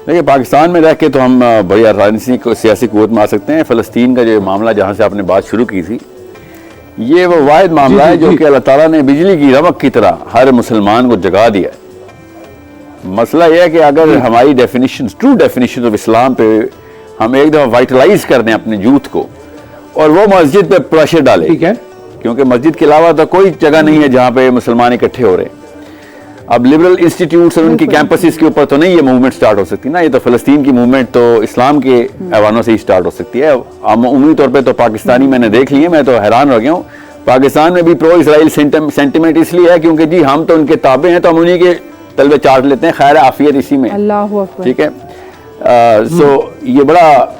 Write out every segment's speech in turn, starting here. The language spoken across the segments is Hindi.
देखिए, पाकिस्तान में रह के तो हम बड़ी आसानी से सियासी कुव्वत में आ सकते हैं। फ़लस्तीन का जो मामला जहाँ से आपने बात शुरू की थी, ये वो वाहिद मामला है जो कि अल्लाह ताला ने बिजली की रमक की तरह हर मुसलमान को जगा दिया है। मसला यह है कि अगर हमारी definition, true definition of Islam पे हम एक दफ़ा वाइटलाइज कर दें अपने यूथ को और वो मस्जिद पे प्रेशर डाले, ठीक है, क्योंकि मस्जिद के अलावा तो कोई जगह नहीं है जहाँ पे मुसलमान इकट्ठे हो रहे हैं। अब लिबरल इंस्टीट्यूट्स और उनकी कैंपसेस के ऊपर तो नहीं ये मूवमेंट स्टार्ट हो सकती ना, ये तो फ़लस्तीन की मूवमेंट तो इस्लाम के ऐवानों से ही स्टार्ट हो सकती है। अमूमी तौर पे तो पाकिस्तानी मैंने देख लिए, मैं तो हैरान हो गया हूँ। पाकिस्तान में भी प्रो इसराइल सेंटिमेंट इसलिए है क्योंकि जी हम तो उनके ताबे हैं, तो हम उन्हीं के तलबे चाट लेते हैं। खैर आफियत इसी में, ठीक है। सो ये बड़ा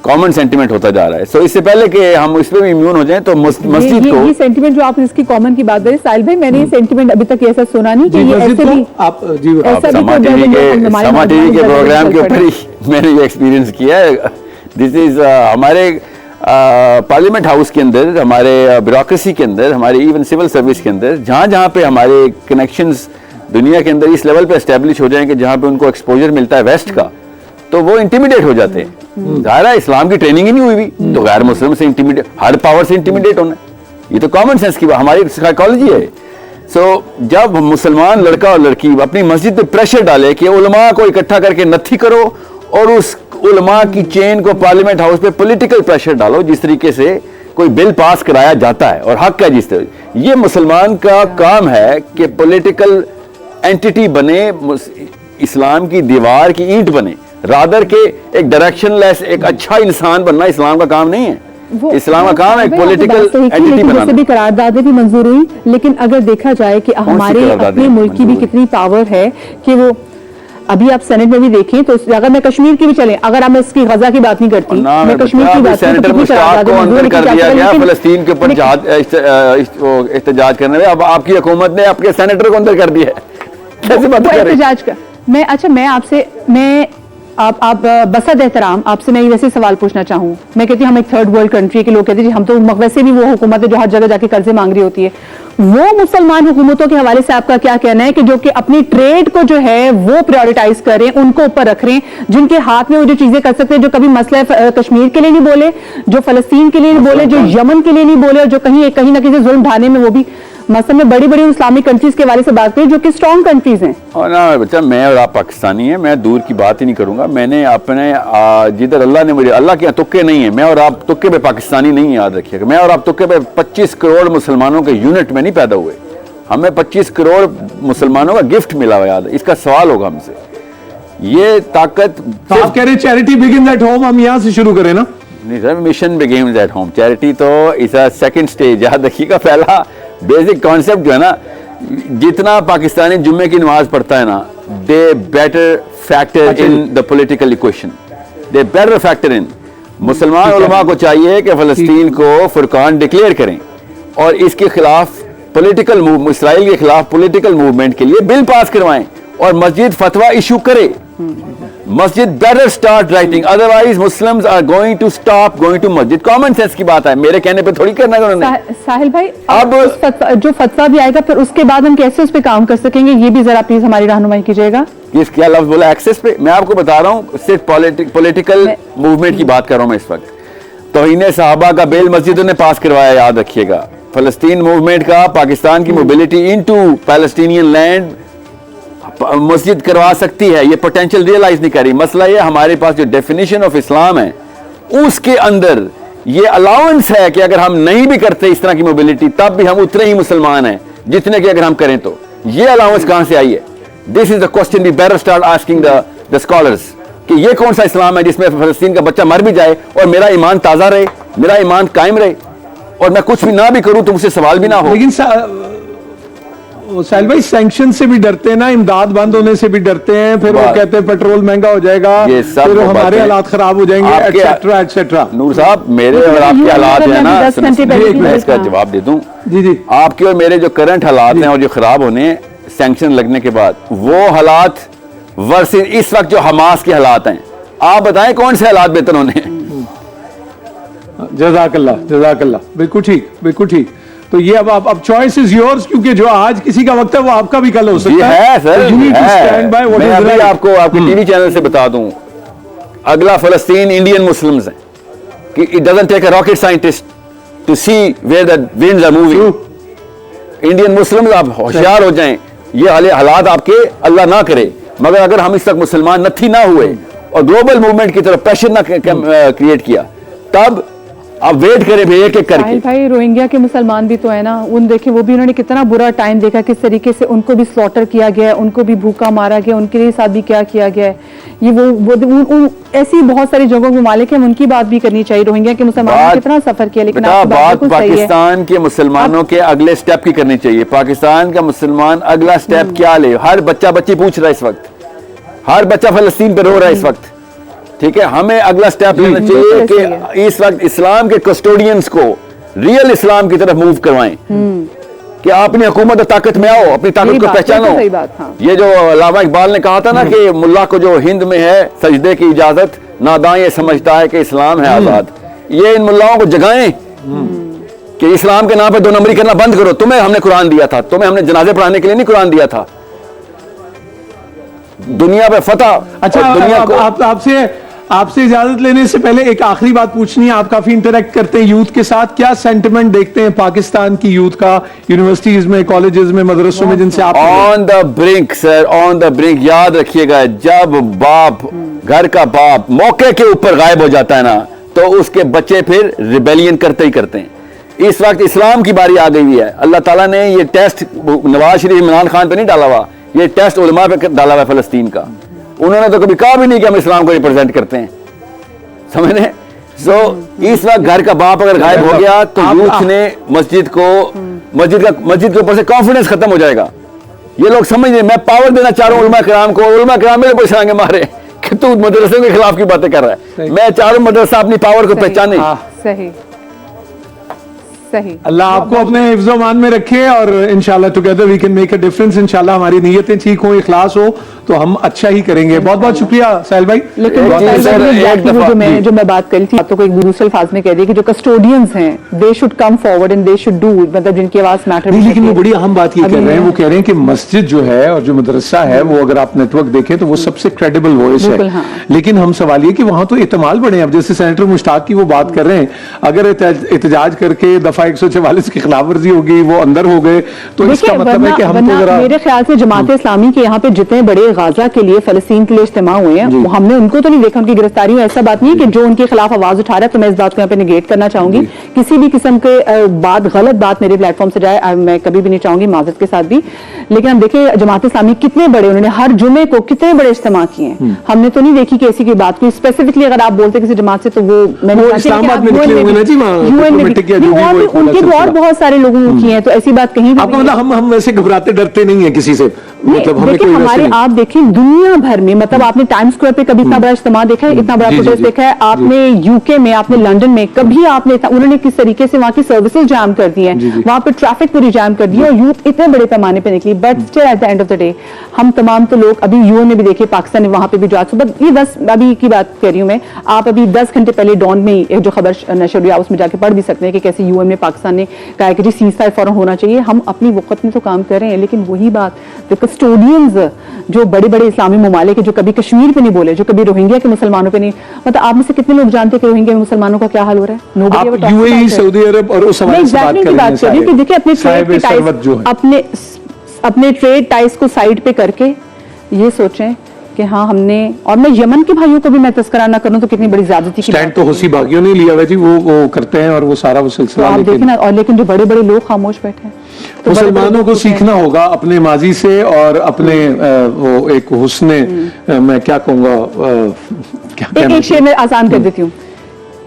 कॉमन सेंटिमेंट होता जा रहा है। सो इससे पहले कि हम इस पे भी इम्यून हो जाएं तो मस्जिद को ये सेंटिमेंट जो आप इसकी कॉमन की बात करें साहिल भाई, मैंने ये सेंटिमेंट अभी तक ऐसा सुना नहीं कि ये ऐसे भी आप जी समा टीवी के प्रोग्राम के ऊपर ही मैंने ये एक्सपीरियंस किया है। दिस इज हमारे पार्लियामेंट हाउस के अंदर, हमारे ब्यूरोक्रेसी के अंदर, हमारे इवन सिविल सर्विस के अंदर जहाँ जहाँ पे हमारे कनेक्शंस दुनिया के अंदर इस लेवल पे एस्टेब्लिश हो जाएंगे जहाँ पे उनको एक्सपोजर मिलता है वेस्ट का, तो वो इंटिमिडेट हो जाते हैं। ज़ाहिर है इस्लाम की ट्रेनिंग ही नहीं हुई भी तो गैर मुस्लिम से इंटिमिडेट, हर पावर से इंटिमिडेट होना, ये तो कॉमन सेंस की हमारी साइकोलॉजी है। सो जब मुसलमान लड़का और लड़की अपनी मस्जिद पे प्रेशर डाले कि उलमा को इकट्ठा करके नत्थी करो और उस उलमा की चेन को पार्लियामेंट हाउस पे पॉलिटिकल प्रेशर डालो, जिस तरीके से कोई बिल पास कराया जाता है और हक है जिस तरह, ये मुसलमान का काम है कि पॉलिटिकल एंटिटी बने, इस्लाम की दीवार की ईंट बने, रादर के एक डायरेक्शनलेस एक अच्छा इंसान बनना इस्लाम का काम नहीं है। इस्लाम का काम है एक पॉलिटिकल एंटिटी बनाना। वैसे भी करारदादें भी मंजूर हुई, लेकिन अगर देखा जाए कि हमारे अपने मुल्क की भी कितनी पावर है कि वो अभी आप सेनेट में भी देखें तो अगर मैं कश्मीर की भी चले, अगर हम इसकी गजा की बात नहीं करती, मैं कश्मीर की बात सेनेटर मुश्ताक को अंदर कर दिया गया फ़लस्तीन के ऊपर एहतजाज करने में। अब आपकी हुकूमत ने आपके सेनेटर को अंदर कर दिया है, कैसे बात करें एहतजाज का? मैं आपसे आप बसद एहतराम आपसे मैं वैसे सवाल पूछना चाहूँ। मैं कहती हूँ हम एक थर्ड वर्ल्ड कंट्री के लोग कहते हैं हम तो वैसे भी वो हुकूमत है जो हर जगह जाके कर्जे मांग रही होती है। वो मुसलमान हुकूमतों के हवाले से आपका क्या कहना है कि जो कि अपनी ट्रेड को जो है वो प्रायोरिटाइज करें, उनको ऊपर रख रहे हैं, जिनके हाथ में वो जो चीजें कर सकते हैं, जो कभी मसला कश्मीर के लिए नहीं बोले, जो फलस्तीन के लिए नहीं बोले, जो यमन के लिए नहीं बोले, और जो कहीं ना कहीं जुल्म ढाने में वो भी मसलन में बड़ी बड़ी इस्लामिक कंट्रीज के हवाले से बात करें जो कि स्ट्रॉन्ग कंट्रीज हैं। और ना बच्चा, मैं और आप पाकिस्तानी हैं, मैं दूर की बात ही नहीं करूंगा। मैंने अपने जिधर अल्लाह ने मुझे, अल्लाह के यहाँ तुक्के नहीं है, मैं और आप तुक्के पे पाकिस्तानी नहीं, याद रखिएगा। मैं और आप तुक्के पे 25 करोड़ मुसलमानों के यूनिट में नहीं पैदा हुए, हमें 25 करोड़ मुसलमानों का गिफ्ट मिला हुआ, याद है। इसका सवाल होगा हमसे, ये ताकत आप कह रहे चैरिटी बिगिंस एट होम, हम यहाँ से शुरू करें ना? नहीं sir, mission begins at home. Charity तो इस सेकंड स्टेज, याद रखिएगा। पहला बेसिक कॉन्सेप्ट जो है ना, जितना पाकिस्तानी जुम्मे की नमाज पढ़ता है ना, दे better factor in the political equation, they better factor in. मुसलमान उलमा को चाहिए कि फलस्तीन को फुरकान डिक्लेयर करें और इसके खिलाफ पॉलिटिकल मूव, इसराइल के खिलाफ पॉलिटिकल मूवमेंट के लिए बिल पास करवाएं और मस्जिद फतवा इशू करे। मस्जिद better start writing, otherwise Muslims are going to stop going to मस्जिद। कॉमन सेंस की बात है, मेरे कहने पे थोड़ी करना है उन्होंने। साहिल भाई, अब जो फतवा भी आएगा फिर उसके बाद हम कैसे उस पे काम कर सकेंगे, ये भी जरा प्लीज हमारी रहनुमाई कीजिएगा। ये क्या लफ्ज बोला एक्सेस पे? मैं आपको बता रहा हूँ, सिर्फ पॉलिटिकल मूवमेंट की बात कर रहा हूँ मैं इस वक्त। तौहीन सहाबा का बेल मस्जिदों ने पास करवाया, याद रखिएगा। फलस्तीन मूवमेंट का पाकिस्तान की मोबिलिटी इनटू पैलेस्टीनियन लैंड मस्जिद करवा सकती है, ये पोटेंशियल रियलाइज नहीं करी। मसला ये हमारे पास जो डेफिनेशन ऑफ इस्लाम है उसके अंदर ये अलाउंस है कि अगर हम नहीं भी करते इस तरह की मोबिलिटी तब भी हम उतने ही मुसलमान हैं जितने की अगर हम करें तो। ये अलाउंस कहां से आई है? This is the question we better start asking the scholars कि ये कौन सा इस्लाम है जिसमें फलस्तीन का बच्चा मर भी जाए और मेरा ईमान ताजा रहे, मेरा ईमान कायम रहे और मैं कुछ भी ना भी करूं तो मुझसे सवाल भी ना हो। लेकिन साहिल भाई सैंक्शन से भी डरते हैं ना, इमदाद बंद होने से भी डरते हैं, फिर वो कहते हैं पेट्रोल महंगा हो जाएगा, फिर हमारे हालात खराब हो जाएंगे, एटसेट्रा एटसेट्रा। नूर साहब, मेरे और आपके हालात है ना, मैं इसका जवाब दे दूं। जी जी, आपके और मेरे जो करंट हालात हैं और जो खराब होने सैंक्शन लगने के बाद, वो हालात वर्सेस इस वक्त जो हमास के हालात हैं, आप बताएं कौन से हालात बेहतर होने हैं? जज़ाकल्लाह, जज़ाकल्लाह, बिल्कुल ठीक, बिल्कुल ठीक। तो ये अब चॉइस इज योर्स, क्योंकि जो आज किसी का वक्त है वो आपका भी कल हो सकता है sir, You need to stand by what मैं is अभी right. आपको आपके टीवी चैनल से बता दूं, अगला फलस्तीन इंडियन मुस्लिम्स है कि it doesn't take a rocket scientist to see where the winds are moving. Indian Muslims आप होशियार हो जाएं, ये हालात आपके अल्लाह ना करे, मगर अगर हम इस तक मुसलमान नथी ना हुए और ग्लोबल मूवमेंट की तरफ प्रेशर ना क्रिएट किया, तब आप वेट करें भाई एक एक करके। भाई रोहिंग्या के मुसलमान भी तो है ना, उन देखे वो भी उन्होंने कितना बुरा टाइम देखा, किस तरीके से उनको भी स्लॉटर किया गया है, उनको भी भूखा मारा गया, उनके साथ भी क्या किया गया है। ये वो ऐसी बहुत सारी जगहों के मालिक हैं, उनकी बात भी करनी चाहिए। रोहिंग्या के मुसलमानों ने कितना सफर किया, लेकिन बात पाकिस्तान के मुसलमानों के अगले स्टेप की करनी चाहिए। पाकिस्तान का मुसलमान अगला स्टेप क्या ले? हर बच्चा बच्ची पूछ रहा है इस वक्त, हर बच्चा फलस्तीन पे रो रहा है इस वक्त, ठीक है। हमें अगला स्टेप लेना चाहिए कि इस वक्त इस्लाम के कस्टोडियंस को रियल इस्लाम की तरफ मूव करवाएं, कि आप अपनी हुकूमत ताकत में आओ, अपनी ताकत को पहचानो। ये जो अल्लामा इकबाल ने कहा था ना कि मुल्ला को जो हिंद में है सजदे की इजाजत, नादां ये समझता है कि इस्लाम है आजाद। ये इन मुल्लाओं को जगाएं कि इस्लाम के नाम पे दो नंबरी करना बंद करो। तुम्हें हमने कुरान दिया था, तुम्हें हमने जनाजे पढ़ाने के लिए नहीं कुरान दिया था। दुनिया पे फतह। अच्छा, दुनिया को आपसे इजाजत लेने से पहले एक आखिरी बात पूछनी है। आप काफी इंटरेक्ट करते हैं यूथ के साथ, क्या सेंटिमेंट देखते हैं पाकिस्तान की यूथ का, यूनिवर्सिटीज में, कॉलेजेस में, मदरसों में, जिनसे आप on the brink sir, on the brink. याद रखिएगा, जब बाप, घर का बाप मौके के ऊपर गायब हो जाता है ना, तो उसके बच्चे फिर रिबेलियन करते ही करते हैं। इस वक्त इस्लाम की बारी आ गई है। अल्लाह ताला ने ये टेस्ट नवाज शरीफ, इमरान खान पे नहीं डाला हुआ, ये टेस्ट उलमा पे डाला हुआ फलस्तीन का। उन्होंने तो कभी कहा भी नहीं कि हम इस्लाम को रिप्रेजेंट करते हैं, समझ रहे? सो इस वक्त घर का बाप अगर गायब हो गया तो यूथ ने मस्जिद के ऊपर से कॉन्फिडेंस खत्म हो जाएगा। ये लोग समझ रहे, मैं पावर देना चाह रहा हूं उलमा किराम को, उलमा किराम मेरे परेशान मारे कि तू मदरसे के खिलाफ की बातें कर रहा है। मैं चाह रहा हूं मदरसा अपनी पावर को पहचाने। सही सही। अल्लाह आपको अपने हिफ्ज़-ओ-मान में रखे और इंशाल्लाह together we can make a difference. इंशाल्लाह हमारी नीयतें ठीक हो, इखलास हो, तो हम अच्छा ही करेंगे। बहुत बहुत शुक्रिया साहिल भाई। लेकिन जो मैं बात करी थी, आपको को एक दूसरे अल्फाज में कह दिया कि जो कस्टोडियंस हैं, they should come forward and they should do, मतलब जिनकी आवाज मैटर। लेकिन वो बड़ी अहम बात ये कह रहे हैं, वो कह रहे हैं कि मस्जिद जो है और जो मदरसा है, वो अगर आप नेटवर्क देखें तो वो सबसे क्रेडिबल वॉइस है। हाँ। लेकिन हम सवाल ये कि वहां तो इतमाल बने। अब जैसे सेनेटर मुश्ताक की वो बात कर रहे हैं, अगर एहतजाज करके दफा 144 की खिलाफ वर्जी होगी, वो अंदर हो गए, तो इसका मतलब है कि हम तो जरा, मेरे ख्याल से जमात इस्लामी के यहाँ पे जितने बड़े गाजा के लिए, फलस्तीन के लिए इज्तिमा हुए हैं, हमने उनको तो नहीं देखा, उनकी गिरफ्तारी में। ऐसा बात नहीं है कि जो उनके खिलाफ आवाज उठा रहा है, तो मैं इस बात को यहाँ पे निगेट करना चाहूंगी। किसी भी किस्म के बात, गलत बात मेरे प्लेटफॉर्म से जाए, मैं कभी भी नहीं चाहूंगी, माजरत के साथ भी। लेकिन हम देखिए जमात इस्लामी कितने बड़े, उन्होंने हर जुमे को कितने बड़े इज्तिमा किए हैं। हमने तो नहीं देखी कि ऐसी की बात कोई स्पेसिफिकली अगर आप बोलते किसी जमात से, तो वो उनके भी और बहुत सारे लोगों को किए हैं, तो ऐसी बात कहीं भी आपको मतलब हम वैसे घबराते डरते नहीं है किसी से, मतलब हमें कोई हमारे, आप देखें दुनिया भर में, मतलब आपने टाइम्स स्क्वायर पे कभी इतना बड़ा इज्तिमा देखा है, इतना बड़ा प्रोटेस्ट देखा है? आपने यूके में, आपने लंदन में कभी आपने, उन्होंने किस तरीके से वहां की सर्विसेज जाम कर दी हैं, वहां पर ट्रैफिक पूरी जाम कर दी है, और यूथ इतने बड़े पैमाने पे निकली। But still at the end of the day हम तमाम तो लोग, अभी यूएन में भी देखिए, पाकिस्तान ने वहां पे भी जो आज सुबह ये 10 अभी की बात कर रही हूँ मैं, आप अभी 10 घंटे पहले डॉन में एक जो खबर नशर हुई, उसमें जाके पढ़ भी सकते हैं कि कैसे यूएन में पाकिस्तान ने कहा कि जी सीज़फायर फौरन होना चाहिए। हम अपनी वक्त में तो काम कर रहे हैं, लेकिन वही बात, द कस्टोडियंस जो बड़े बड़े इस्लामी ममालिक है, जो कभी कश्मीर पे नहीं बोले, जो कभी रोहिंग्या के मुसलमानों पे नहीं, मतलब आप में से कितने लोग जानते हैं कि रोहिंग्या में मुसलमानों का क्या हाल हो रहा है? आप यूएई, सऊदी अरब और उस हवाले से बात कर रहे हैं कि देखिए अपने ट्रेड टाइज को साइड पे करके ये सोचें कि हाँ हमने, और मैं यमन के भाइयों को भी मैं तस्करा ना करूं तो कितनी बड़ी ज्यादती की स्टैंड तो हौसी बागियों ने लिया हुआ जी, वो करते हैं और वो सारा वो सिलसिला, आप देखें ना, और लेकिन जो बड़े बड़े लोग खामोश बैठे हैं। तो मुसलमानों को सीखना होगा अपने माजी से और अपने वो एक हुस्ने, मैं क्या कहूँगा, एक शेर में आसान कर देती हूँ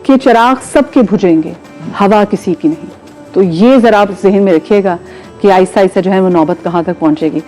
कि चिराग सबके बुझेंगे, हवा किसी की नहीं। तो ये जरा आप जहन में रखिएगा कि आहिस्ता आहिस्ता जो है वो नौबत कहाँ तक पहुंचेगी।